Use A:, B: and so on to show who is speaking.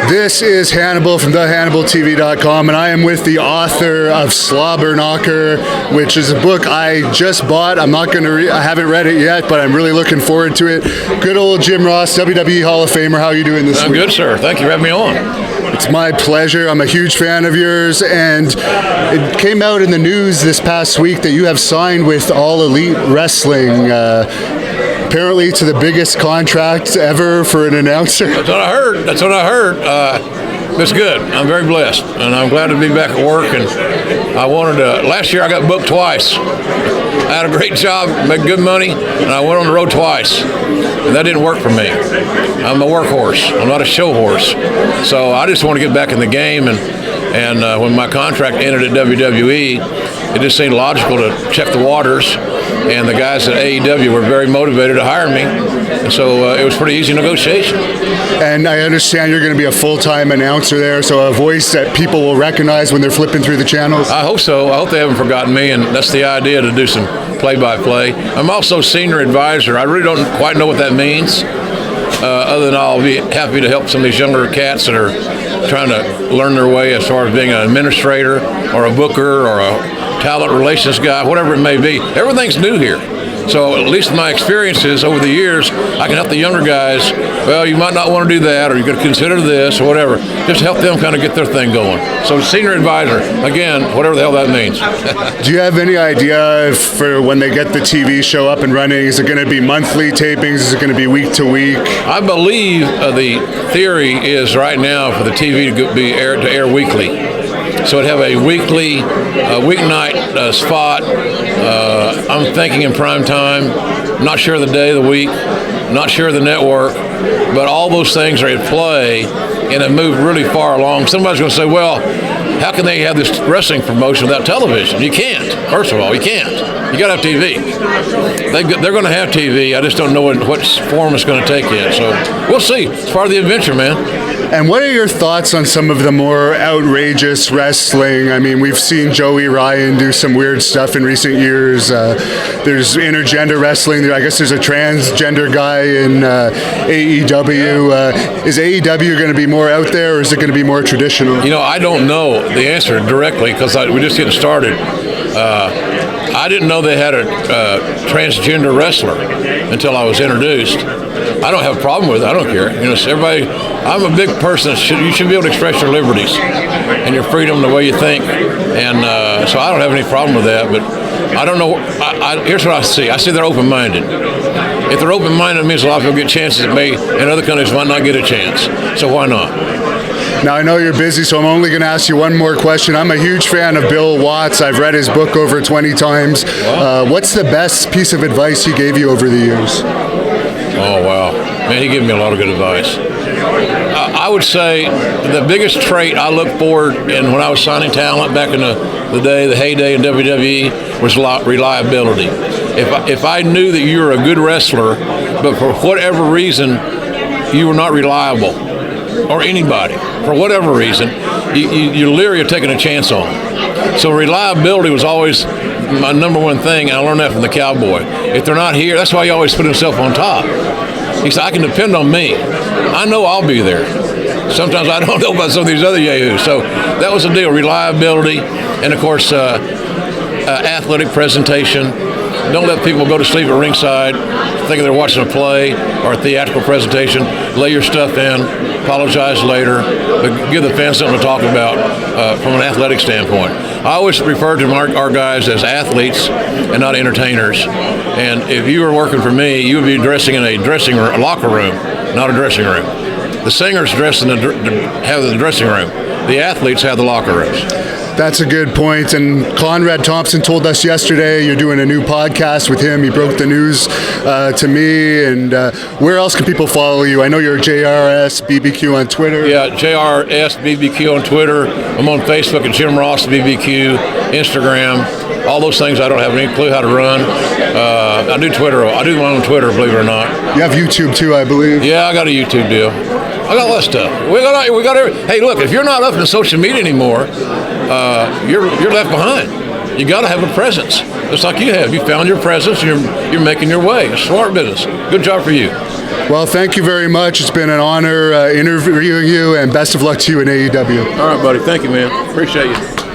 A: This is Hannibal from thehannibaltv.com, and I am with the author of Slobber Knocker, which is a book I just bought. I'm not going to I haven't read it yet, but I'm really looking forward to it. Good old Jim Ross, WWE Hall of Famer. How are you doing this week?
B: I'm good, sir. Thank you for having me on.
A: It's my pleasure. I'm a huge fan of yours, and it came out in the news this past week that you have signed with All Elite Wrestling, apparently to the biggest contract ever for an announcer.
B: That's what I heard. It's good. I'm very blessed, and I'm glad to be back at work. And I wanted to. Last year I got booked twice. I had a great job, made good money, and I went on the road twice. And that didn't work for me. I'm a workhorse. I'm not a show horse. So I just want to get back in the game. And when my contract ended at WWE, it just seemed logical to check the waters. And the guys at AEW were very motivated to hire me. And so it was pretty easy negotiation.
A: And I understand you're going to be a full-time announcer there, so a voice that people will recognize when they're flipping through the channels?
B: I hope so. I hope they haven't forgotten me, and that's the idea, to do some play-by-play. I'm also senior advisor. I really don't quite know what that means, other than I'll be happy to help some of these younger cats that are trying to learn their way as far as being an administrator or a booker or a talent relations guy, whatever it may be. Everything's new here. So at least my experiences over the years, I can help the younger guys. Well, you might not want to do that, or you could consider this, or whatever. Just help them kind of get their thing going. So senior advisor, again, whatever the hell that means.
A: Do you have any idea for when they get the TV show up and running? Is it going to be monthly tapings? Is it going to be week to week?
B: I believe the theory is right now for the TV to air weekly. So it'd have a weekly, weeknight spot. I'm thinking in prime time. Not sure of the day of the week. Not sure of the network. But all those things are at play, and it moved really far along. Somebody's going to say, well, how can they have this wrestling promotion without television? You can't. First of all, you can't. You got to have TV. They're going to have TV. I just don't know what form it's going to take yet. So we'll see. It's part of the adventure, man.
A: And what are your thoughts on some of the more outrageous wrestling? I mean, we've seen Joey Ryan do some weird stuff in recent years. There's intergender wrestling. I guess there's a transgender guy in AEW. Is AEW going to be more out there, or is it going to be more traditional?
B: You know, I don't know the answer directly because we're just getting started. I didn't know they had a transgender wrestler until I was introduced. I don't have a problem with it. I don't care. You know, so everybody. I'm a big person. You should be able to express your liberties and your freedom the way you think, and so I don't have any problem with that. But I don't know. Here's what I see. I see they're open-minded. If they're open-minded, it means a lot of people get chances that may in other countries might not get a chance. So why not?
A: Now, I know you're busy, so I'm only going to ask you one more question. I'm a huge fan of Bill Watts. I've read his book over 20 times. What's the best piece of advice he gave you over the years?
B: Oh, wow. Man, he gave me a lot of good advice. I would say the biggest trait I looked for in when I was signing talent back in the day, the heyday in WWE, was reliability. If I knew that you were a good wrestler, but for whatever reason you were not reliable, or anybody, for whatever reason, you're leery of taking a chance on them. So reliability was always my number one thing, and I learned that from the Cowboy. If they're not here, that's why he always put himself on top. He said, I can depend on me. I know I'll be there. Sometimes I don't know about some of these other yahoos. So that was the deal, reliability, and of course, athletic presentation. Don't let people go to sleep at ringside thinking they're watching a play or a theatrical presentation. Lay your stuff in, apologize later, but give the fans something to talk about from an athletic standpoint. I always refer to our guys as athletes and not entertainers. And if you were working for me, you would be dressing in a locker room, not a dressing room. The singers have the dressing room. The athletes have the locker rooms.
A: That's a good point. And Conrad Thompson told us yesterday you're doing a new podcast with him. He broke the news to me. And where else can people follow you? I know you're JRS BBQ on Twitter.
B: Yeah, JRS BBQ on Twitter. I'm on Facebook at Jim Ross BBQ, Instagram. All those things I don't have any clue how to run. I do Twitter. I do one on Twitter, believe it or not.
A: You have YouTube too, I believe.
B: Yeah, I got a YouTube deal. I got a lot of stuff. We got every. Hey, look, if you're not up in social media anymore, you're left behind. You got to have a presence, just like you have. You found your presence. You're making your way. Smart business. Good job for you.
A: Well, thank you very much. It's been an honor interviewing you, and best of luck to you in AEW.
B: All right, buddy. Thank you, man. Appreciate you.